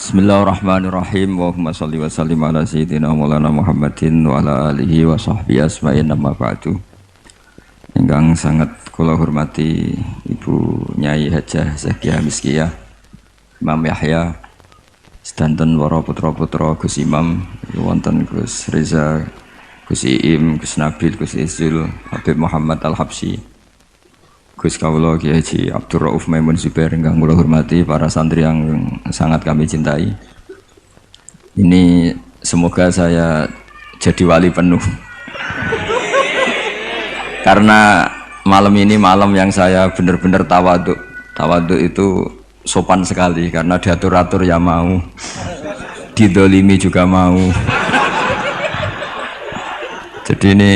Bismillahirrahmanirrahim. Allahumma sholli wa sallim ala sayyidina Maulana Muhammadin wa ala alihi wa sahbihi asma'in amma ba'du. Ingkang sangat kula hormati Ibu Nyai Hajah Zakiah Miskiyah, Imam Yahya, sedanten para putra-putra Gus Imam, wonten Gus Reza, Gus Iim, Gus Nabil, Gus Izul, Habib Muhammad Al-Habsyi, Gus Kawula Kiai Haji Abdul Rauf Maimun Zubair, ingkang kula hormati, para santri yang sangat kami cintai. Ini semoga saya jadi wali penuh. Karena malam ini malam yang saya benar-benar tawaduk. Tawaduk itu sopan sekali karena diatur-atur ya mau. Didolimi juga mau. Jadi ini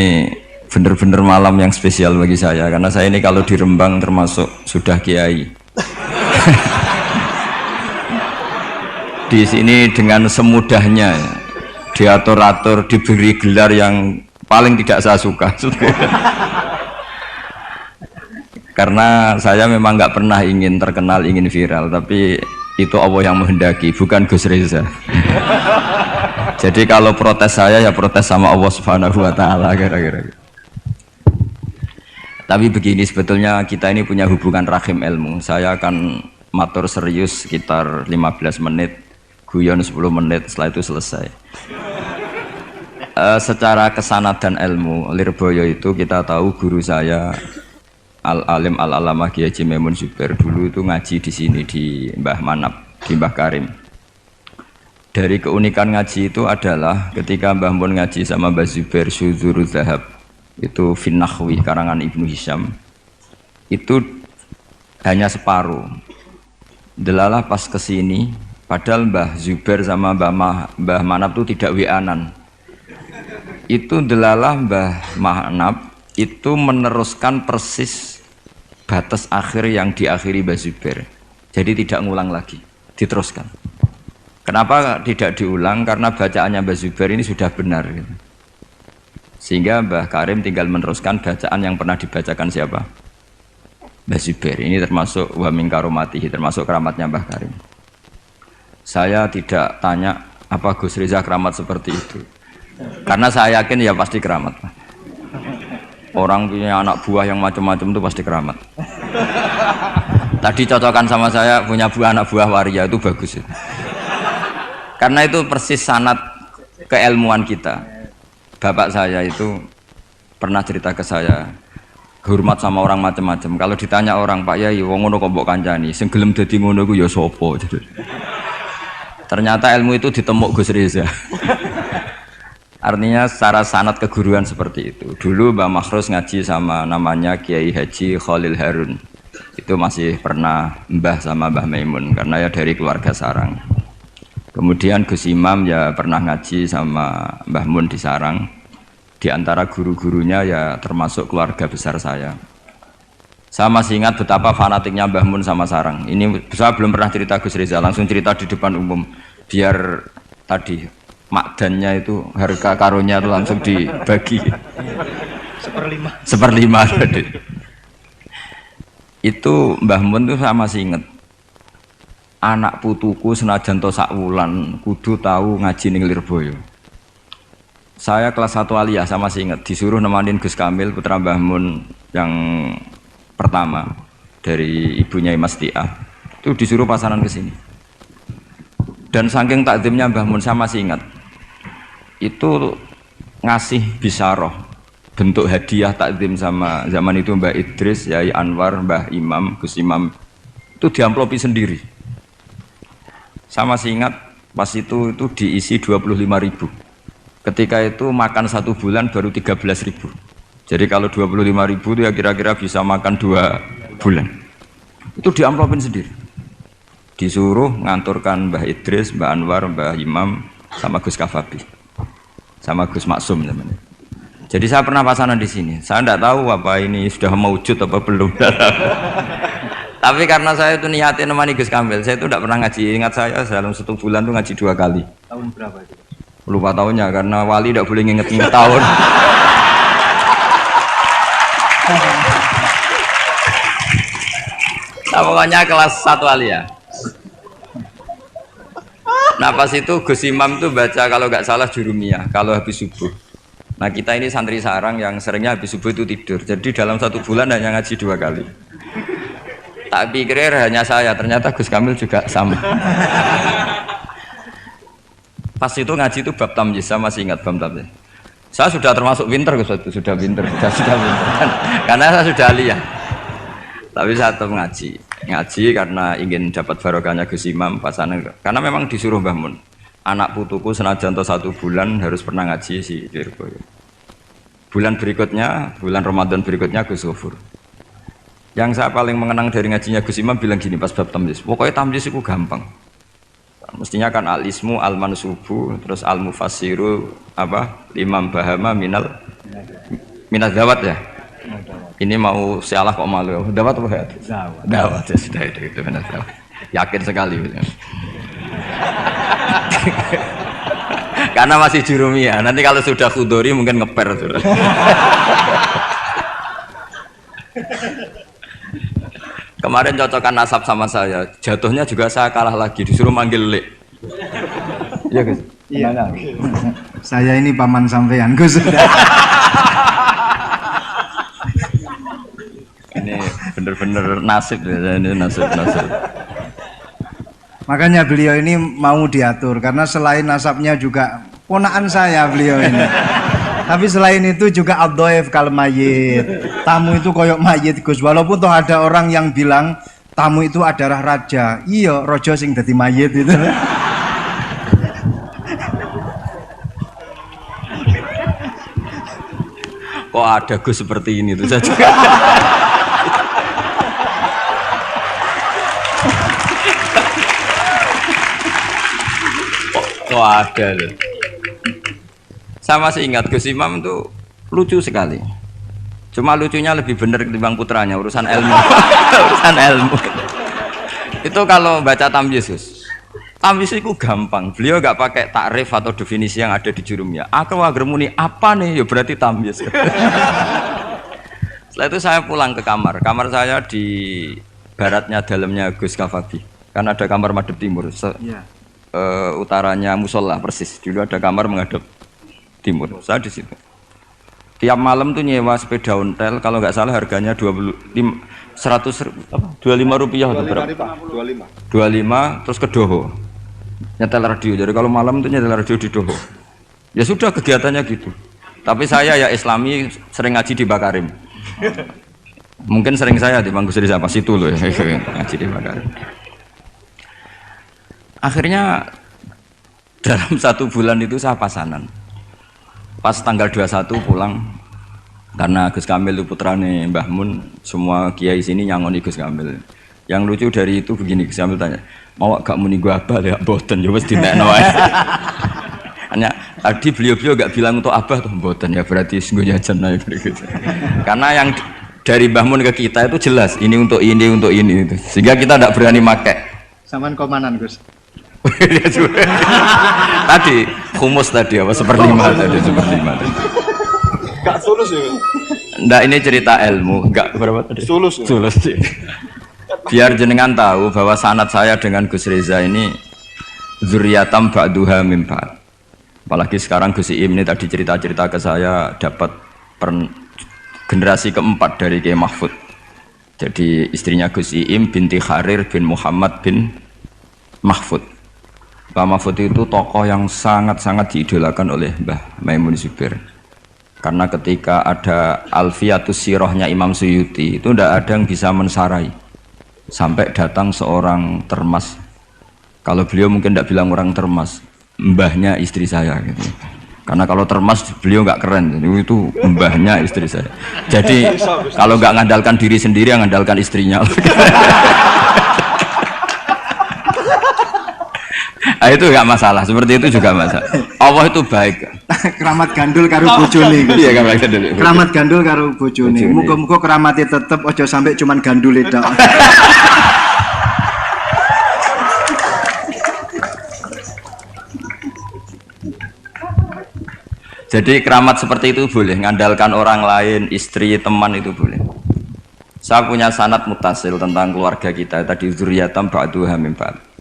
benar-benar malam yang spesial bagi saya karena saya ini kalau di Rembang termasuk sudah kiai. Di sini dengan semudahnya diatur-atur, diberi gelar yang paling tidak saya suka. Karena saya memang nggak pernah ingin terkenal, ingin viral, tapi itu Allah yang menghendaki, bukan Gus Reza. Jadi kalau protes saya ya protes sama Allah Subhanahu wa taala kira-kira. Tapi begini, sebetulnya kita ini punya hubungan rahim ilmu. Saya akan matur serius sekitar 15 menit, guyon 10 menit, setelah itu selesai. Secara kesanadan ilmu, Lirboyo itu kita tahu guru saya Al-Alim Al-Alamah Kiai Haji Maimun Zubair dulu itu ngaji di sini di Mbah Manap, di Mbah Karim. Dari keunikan ngaji itu adalah ketika Mbah Mun ngaji sama Mbah Zubair Syudzurul Zahab, itu Finnahwi karangan Ibnu Hisham, itu hanya separuh. Delalah pas kesini, padahal Mbah Zubair sama Mbah Manap itu tidak wianan. Itu delalah Mbah Manap itu meneruskan persis batas akhir yang diakhiri Mbah Zubair. Jadi tidak ngulang lagi, diteruskan. Kenapa tidak diulang? Karena bacaannya Mbah Zubair ini sudah benar gitu. Sehingga Mbah Karim tinggal meneruskan bacaan yang pernah dibacakan siapa? Mbah Zubair. Ini termasuk wa min karomatihi, termasuk keramatnya Mbah Karim. Saya tidak tanya apa Gus Reza keramat seperti itu, karena saya yakin ya pasti keramat. Orang punya anak buah yang macam-macam itu pasti keramat. Tadi cocokan sama saya punya anak buah waria itu bagus itu. Karena itu persis sanad keilmuan kita. Bapak saya itu pernah cerita ke saya, hormat sama orang macam-macam. Kalau ditanya orang, Pak Yai, wong ngono kok mbok kancani, sing gelem dadi ngono iku ya sapa? Ternyata ilmu itu ditemuk Gus Reza. Artinya secara sanad keguruan seperti itu. Dulu Mbah Makhrus ngaji sama namanya Kiai Haji Khalil Harun. Itu masih pernah mbah sama Mbah Maimun karena ya dari keluarga sarang. Kemudian Gus Imam ya pernah ngaji sama Mbah Mun di Sarang. Di antara guru-gurunya ya termasuk keluarga besar saya. Saya masih ingat betapa fanatiknya Mbah Mun sama Sarang. Ini saya belum pernah cerita Gus Reza, langsung cerita di depan umum. Biar tadi makdannya itu harga karunya itu langsung dibagi. Seperlima. Itu Mbah Mun itu saya masih ingat. Anak putuku senajan to sak wulan kudu tahu ngaji ning Lirboyo. Saya kelas 1 aliyah, saya masih ingat disuruh nemanin Gus Kamil putra Mbah Mun yang pertama dari ibunya Mas Tiah. Itu disuruh pasaran ke sini. Dan saking takdimnya Mbah Mun saya masih ingat. Itu ngasih bisaroh bentuk hadiah takdim sama zaman itu Mbah Idris, Yai Anwar, Mbah Imam, Gus Imam itu diamplopi sendiri. Saya masih ingat pas itu diisi 25.000. Ketika itu makan 1 bulan baru 13.000. Jadi kalau 25.000 itu ya kira-kira bisa makan 2 bulan. Itu diamplopin sendiri. Disuruh nganturkan Mbah Idris, Mbah Anwar, Mbah Imam sama Gus Kafabi. Sama Gus Maksum namanya. Jadi saya pernah pasanan di sini. Saya tidak tahu apa ini sudah mewujud apa belum. Tapi karena saya itu niatin nemani Gus Kamil, saya itu tidak pernah ngaji. Ingat saya dalam 1 bulan itu ngaji 2 kali. Tahun berapa itu? Lupa tahunnya karena wali tidak boleh nginget-nginget tahun. Nah, pokoknya kelas 1 aliyah. Nah pas itu Gus Imam tuh baca kalau nggak salah Jurumiyah kalau habis subuh. Nah kita ini santri sarang yang seringnya habis subuh itu tidur. Jadi dalam 1 bulan hanya ngaji 2 kali. Tak pikir hanya saya, ternyata Gus Kamil juga sama. Pas itu ngaji itu bab tamyiz, saya masih ingat bab tamyiz. Saya sudah termasuk pinter Gus, sudah pinter, sudah pinter. Karena saya sudah aliyah. Tapi saya tetap ngaji karena ingin dapat barokahnya Gus Imam pasangan. Karena memang disuruh Mbah Mun. Anak putuku senajan 1 bulan harus pernah ngaji si Lirboyo. Bulan berikutnya, bulan Ramadan berikutnya Gus Ghafur. Yang saya paling mengenang dari ngajinya Gus Imam bilang gini pas bab tamyiz. Pokoknya tamyiz itu gampang. Mestinya kan al-ismu, al-mansubu, terus al-mufassiru, limam bahama minal dawat ya. Ini mau sialah kok malu. Dawat apa ya? Dawat ya sudah itu benar. Yakin sekali. Karena masih Jurumiyah. Nanti kalau sudah khudori mungkin ngeper sudah. Kemarin cocokan nasab sama saya, jatuhnya juga saya kalah lagi, disuruh manggil Lek. Iya Gus? Iya. Saya ini paman sampean Gus. Ini bener-bener nasib ya, ini nasib. Makanya beliau ini mau diatur, karena selain nasabnya juga ponakan saya beliau ini. Tapi selain itu juga ad-dhaif kal mayyit. Tamu itu koyok mayit Gus. Walaupun toh ada orang yang bilang tamu itu adalah raja. Iya, raja sing dadi mayit itu. Kok ada Gus seperti ini tuh saya juga. Kok ada tuh. Saya masih ingat Gus Imam itu lucu sekali. Cuma lucunya lebih benar ketimbang putranya, urusan ilmu. Urusan ilmu. Itu kalau baca tamyiz Gus. Tamyiz itu gampang. Beliau nggak pakai takrif atau definisi yang ada di Jurumiyah. Aku muni apa nih? Ya berarti tamyiz. Setelah itu saya pulang ke kamar. Kamar saya di baratnya dalamnya Gus Kafabi. Kan ada kamar madhep timur. Utaranya musola persis. Dulu ada kamar menghadap timur. Saya di situ. Tiap malam tuh nyewa sepeda ontel, kalau nggak salah harganya 25 rupiah atau berapa? 25 terus ke Doho. Nyetel radio. Jadi kalau malam tuh nyetel radio di Doho. Ya sudah kegiatannya gitu. Tapi saya ya Islami sering ngaji di Bakarim. Mungkin sering saya di Manggus Riza pas itu loh ya, ngaji di Bakarim. Akhirnya dalam 1 bulan itu saya pasanan. Pas tanggal 21 pulang karena Gus Kamil itu putrane Mbah Mun, semua kiai sini nyangoni Gus Kamil. Yang lucu dari itu begini, Gus Kamil tanya, "Mau gak muni gua abah ya mboten ya wis dinekno ae." Hanya tadi beliau gak bilang untuk abah tuh mboten ya berarti sungguh jajan ae gitu. Karena yang dari Mbah Mun ke kita itu jelas ini untuk ini itu. Sehingga kita tidak berani pakai. Saman komanan Gus. Tadi humus tadi apa seperlima tadi. Gak sulus ya? Enggak, ini cerita ilmu. Enggak berapa tadi? Sulus ya? Sulus. Biar jenengan tahu bahwa sanad saya dengan Gus Reza ini zuriyatam ba'duha min ba'd. Apalagi sekarang Gus Iim ini tadi cerita-cerita ke saya dapat generasi keempat dari Kiai Mahfud. Jadi istrinya Gus Iim binti Kharir bin Muhammad bin Mahfud. Pak Mahfud itu tokoh yang sangat-sangat diidolakan oleh Mbah Maimun Zubair. Karena ketika ada Alfiyatus Sirahnya Imam Suyuti itu tidak ada yang bisa mensarai. Sampai datang seorang termas. Kalau beliau mungkin tidak bilang orang termas, mbahnya istri saya gitu. Karena kalau termas beliau nggak keren, itu mbahnya istri saya. Jadi kalau nggak ngandalkan diri sendiri, ngandalkan istrinya. Nah, itu nggak masalah, seperti itu juga masalah. Allah itu baik. Keramat gandul karo bojone. Iya, keramat gandul. Keramat gandul karo bojone. Muga-muga keramatnya tetep aja sampai cuman gandul itu. Jadi keramat seperti itu boleh, ngandalkan orang lain, istri, teman itu boleh. Saya punya sanad mutasil tentang keluarga kita tadi zuriyatam ba'duha min ba'd.